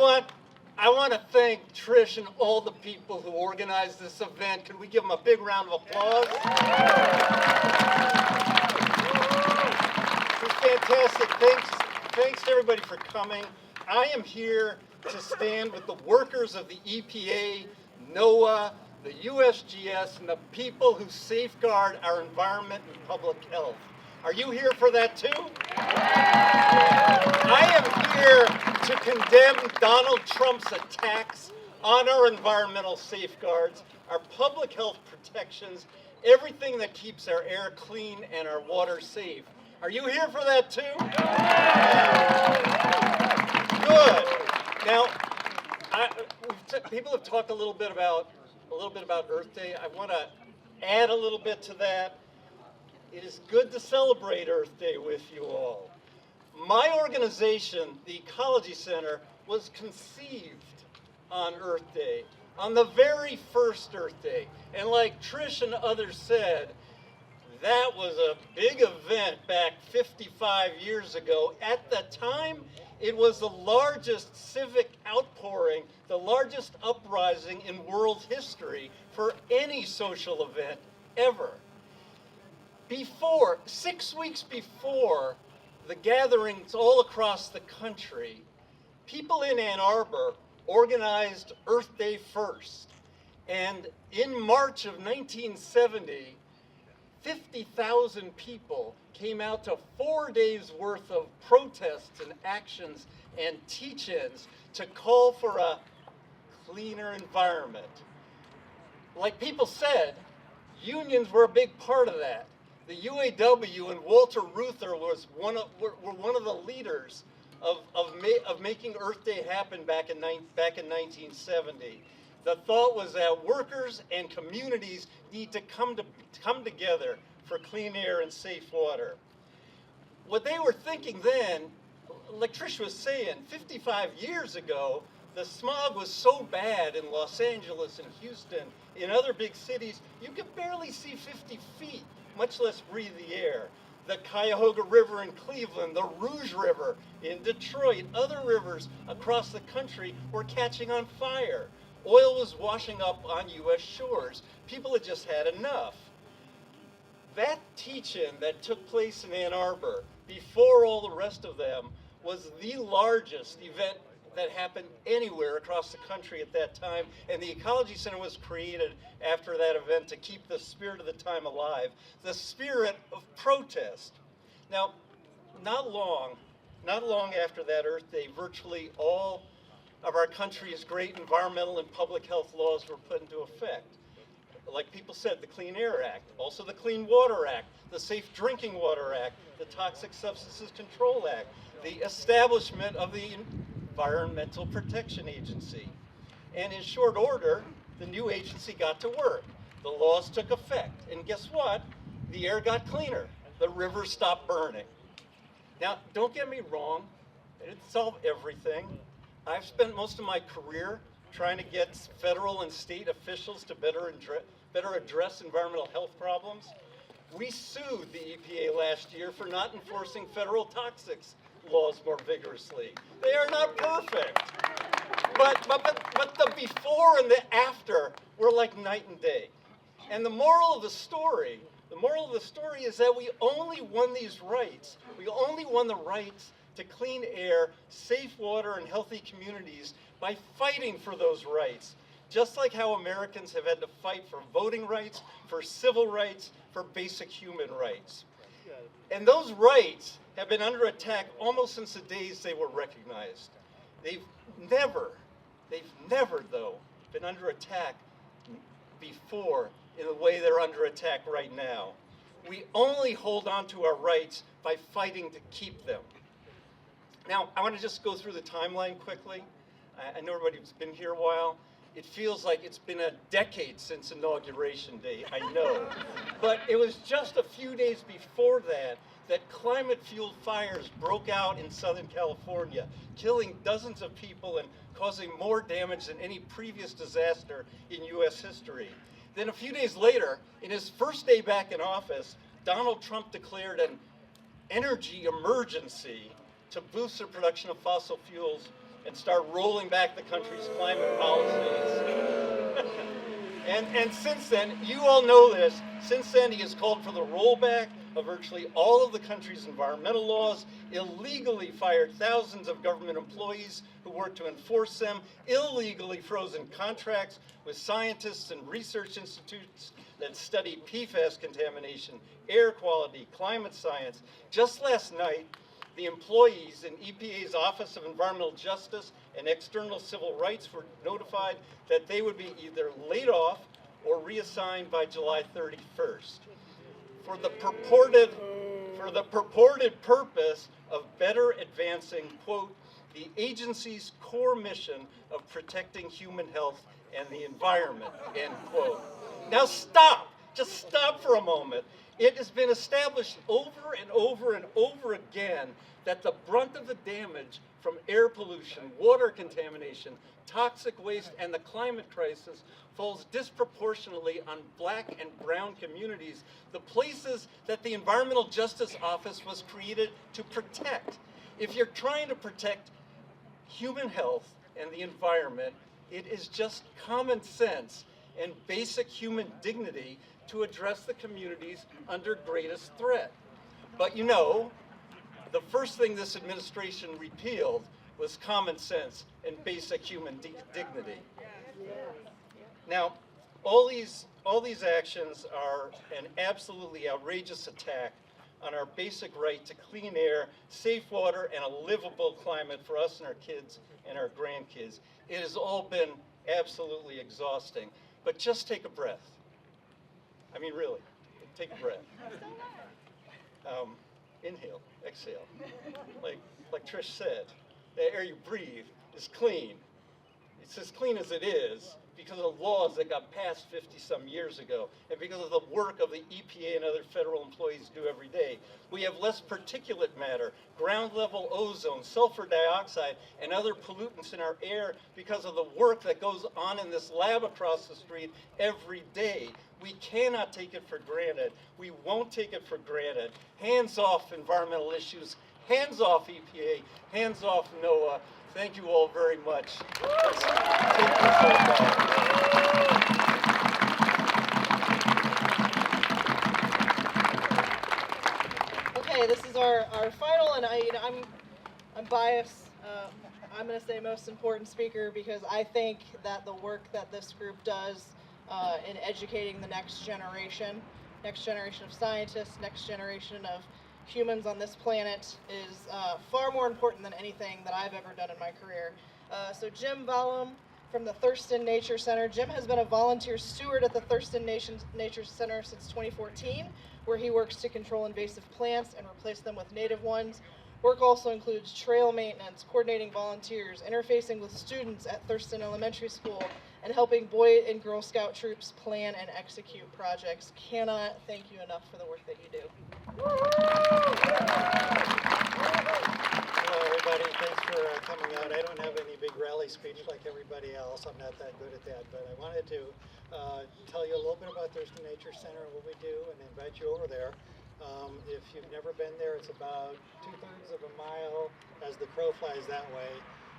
want to thank Trish and all the people who organized this event. Can we give them a big round of applause? It was fantastic. Thanks to everybody for coming. I am here to stand with the workers of the EPA, NOAA, the USGS, and the people who safeguard our environment and public health. Are you here for that too? I am here to condemn Donald Trump's attacks on our environmental safeguards, our public health protections, everything that keeps our air clean and our water safe. Are you here for that too? Good. Now, people have talked a little bit about Earth Day. I want to add a little bit to that. It is good to celebrate Earth Day with you all. My organization, the Ecology Center, was conceived on Earth Day, on the very first Earth Day. And like Trish and others said, that was a big event back 55 years ago. At the time, it was the largest civic outpouring, the largest uprising in world history for any social event ever. 6 weeks before the gatherings all across the country, people in Ann Arbor organized Earth Day First. And in March of 1970, 50,000 people came out to 4 days worth of protests and actions and teach-ins to call for a cleaner environment. Like people said, unions were a big part of that. The UAW and Walter Reuther were one of the leaders of making Earth Day happen back in 1970. The thought was that workers and communities need to come together for clean air and safe water. What they were thinking then, like Trish was saying, 55 years ago, the smog was so bad in Los Angeles and Houston, in other big cities, you could barely see 50 feet, much less breathe the air. The Cuyahoga River in Cleveland, the Rouge River in Detroit, other rivers across the country were catching on fire. Oil was washing up on U.S. shores. People had just had enough. That teach-in that took place in Ann Arbor, before all the rest of them, was the largest event that happened anywhere across the country at that time, and the Ecology Center was created after that event to keep the spirit of the time alive, the spirit of protest. Now, not long after that Earth Day, virtually all of our country's great environmental and public health laws were put into effect. Like people said, the Clean Air Act, also the Clean Water Act, the Safe Drinking Water Act, the Toxic Substances Control Act, the establishment of the Environmental Protection Agency. And in short order, the new agency got to work. The laws took effect. And guess what? The air got cleaner. The rivers stopped burning. Now, don't get me wrong. It didn't solve everything. I've spent most of my career trying to get federal and state officials to better address environmental health problems. We sued the EPA last year for not enforcing federal toxics laws more vigorously. They are not perfect. But the before and the after were like night and day. And the moral of the story is that we only won these rights. We only won the rights to clean air, safe water, and healthy communities by fighting for those rights. Just like how Americans have had to fight for voting rights, for civil rights, for basic human rights. And those rights have been under attack almost since the days they were recognized. They've never though, been under attack before in the way they're under attack right now. We only hold on to our rights by fighting to keep them. Now, I want to just go through the timeline quickly. I know everybody's been here a while. It feels like it's been a decade since Inauguration Day, I know. But it was just a few days before that climate-fueled fires broke out in Southern California, killing dozens of people and causing more damage than any previous disaster in U.S. history. Then a few days later, in his first day back in office, Donald Trump declared an energy emergency to boost the production of fossil fuels and start rolling back the country's climate policies. and since then, you all know this, since then he has called for the rollback of virtually all of the country's environmental laws, illegally fired thousands of government employees who worked to enforce them, illegally frozen contracts with scientists and research institutes that study PFAS contamination, air quality, climate science. Just last night, the employees in EPA's Office of Environmental Justice and External Civil Rights were notified that they would be either laid off or reassigned by July 31st. For the purported purpose of better advancing, quote, the agency's core mission of protecting human health and the environment, end quote. Now stop, just stop for a moment. It has been established over and over and over again that the brunt of the damage from air pollution, water contamination, toxic waste, and the climate crisis falls disproportionately on black and brown communities, the places that the Environmental Justice Office was created to protect. If you're trying to protect human health and the environment, it is just common sense and basic human dignity to address the communities under greatest threat. But you know, the first thing this administration repealed was common sense and basic human dignity. Now, all these actions are an absolutely outrageous attack on our basic right to clean air, safe water, and a livable climate for us and our kids and our grandkids. It has all been absolutely exhausting, but just take a breath. I mean, really, take a breath. Inhale, exhale. Like Trish said, the air you breathe is clean. It's as clean as it is because of laws that got passed 50-some years ago, and because of the work of the EPA and other federal employees do every day. We have less particulate matter, ground-level ozone, sulfur dioxide, and other pollutants in our air because of the work that goes on in this lab across the street every day. We cannot take it for granted. We won't take it for granted. Hands off environmental issues. Hands off EPA. Hands off NOAA. Thank you all very much. Okay, this is our final, and I'm biased. I'm going to say most important speaker because I think that the work that this group does in educating the next generation of scientists, next generation of humans on this planet is far more important than anything that I've ever done in my career. So Jim Ballum from the Thurston Nature Center. Jim has been a volunteer steward at the Thurston Nature Center since 2014, where he works to control invasive plants and replace them with native ones. Work also includes trail maintenance, coordinating volunteers, interfacing with students at Thurston Elementary School, and helping Boy and Girl Scout troops plan and execute projects. Cannot thank you enough for the work that you do. Hello everybody, thanks for coming out. I don't have any big rally speech like everybody else. I'm not that good at that, but I wanted to tell you a little bit about Thurston Nature Center and what we do and invite you over there. If you've never been there, it's about 2/3 of a mile as the crow flies that way.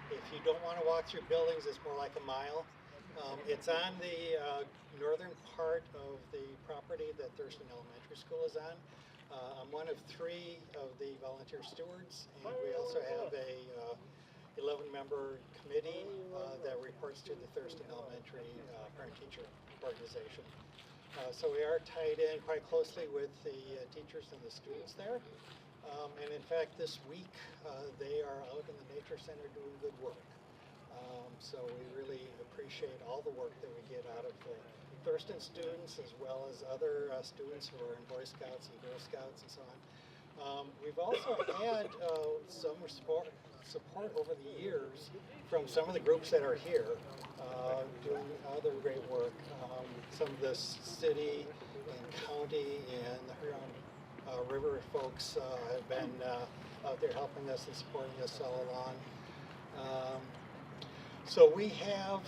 If you don't want to walk through buildings, it's more like a mile. It's on the northern part of the property that Thurston Elementary School is on. I'm one of 3 of the volunteer stewards, and we also have a 11-member committee that reports to the Thurston Elementary parent-teacher organization. So we are tied in quite closely with the teachers and the students there. And in fact, this week, they are out in the Nature Center doing good work. So we really appreciate all the work that we get out of the Thurston students as well as other students who are in Boy Scouts and Girl Scouts and so on. We've also had some support over the years from some of the groups that are here doing other great work. Some of the city and county and the Huron River folks have been out there helping us and supporting us all along. So we have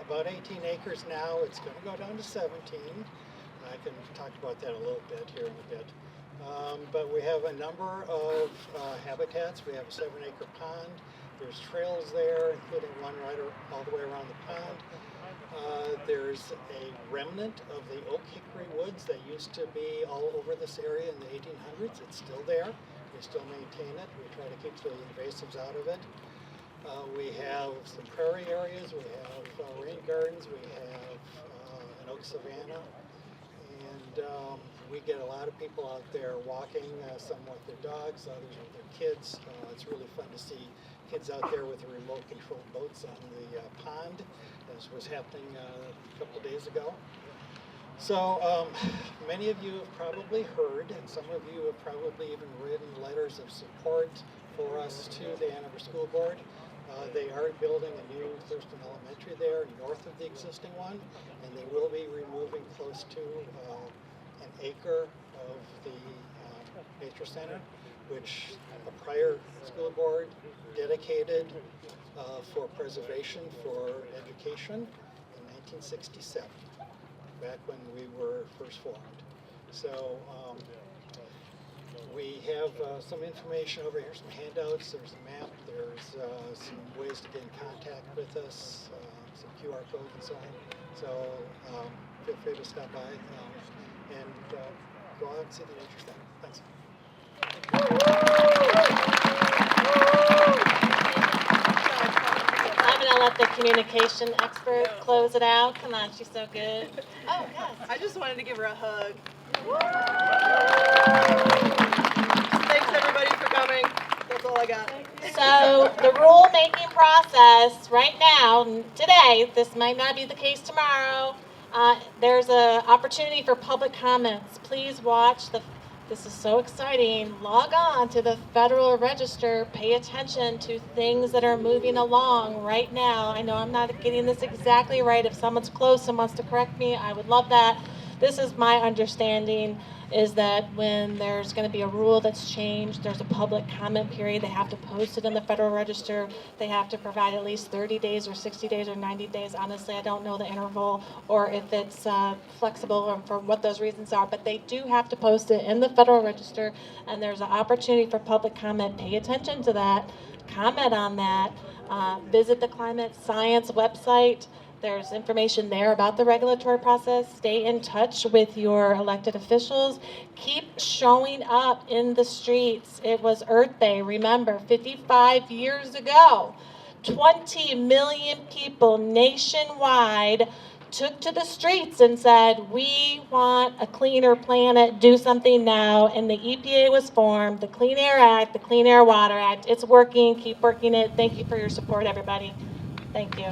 about 18 acres now. It's going to go down to 17. I can talk about that a little bit here in a bit. But we have a number of habitats. We have a 7-acre pond. There's trails there, including one right all the way around the pond. There's a remnant of the oak hickory woods that used to be all over this area in the 1800s. It's still there. We still maintain it. We try to keep the invasives out of it. We have some prairie areas. We have rain gardens. We have an oak savanna. And we get a lot of people out there walking, some with their dogs, others with their kids. It's really fun to see kids out there with the remote controlled boats on the pond, as was happening a couple days ago. So many of you have probably heard, and some of you have probably even written letters of support for us to the Ann Arbor School Board. They are building a new Thurston Elementary there north of the existing one, and they will be removing close to an acre of the nature center, which a prior school board dedicated for preservation for education in 1967, back when we were first formed. So we have some information over here, some handouts, there's a map, there's some ways to get in contact with us, some QR codes and so on. So feel free to stop by and go out and see the nature center. Thanks. I'm going to let the communication expert close it out. Come on, she's so good. Oh, yes. I just wanted to give her a hug. Thanks everybody for coming. That's all I got. So the rule-making process right now, today, this might not be the case tomorrow, there's an opportunity for public comments. Please watch this is so exciting. Log on to the Federal Register. Pay attention to things that are moving along right now. I know I'm not getting this exactly right. If someone's close and wants to correct me, I would love that. This is my understanding, is that when there's going to be a rule that's changed, there's a public comment period. They have to post it in the Federal Register. They have to provide at least 30 days or 60 days or 90 days. Honestly, I don't know the interval or if it's flexible or for what those reasons are, but they do have to post it in the Federal Register, and there's an opportunity for public comment. Pay attention to that. Comment on that. Visit the Climate Science website. There's information there about the regulatory process. Stay in touch with your elected officials. Keep showing up in the streets. It was Earth Day, remember, 55 years ago. 20 million people nationwide took to the streets and said, we want a cleaner planet, do something now. And the EPA was formed, the Clean Air Act, the Clean Air Water Act. It's working, keep working it. Thank you for your support, everybody. Thank you.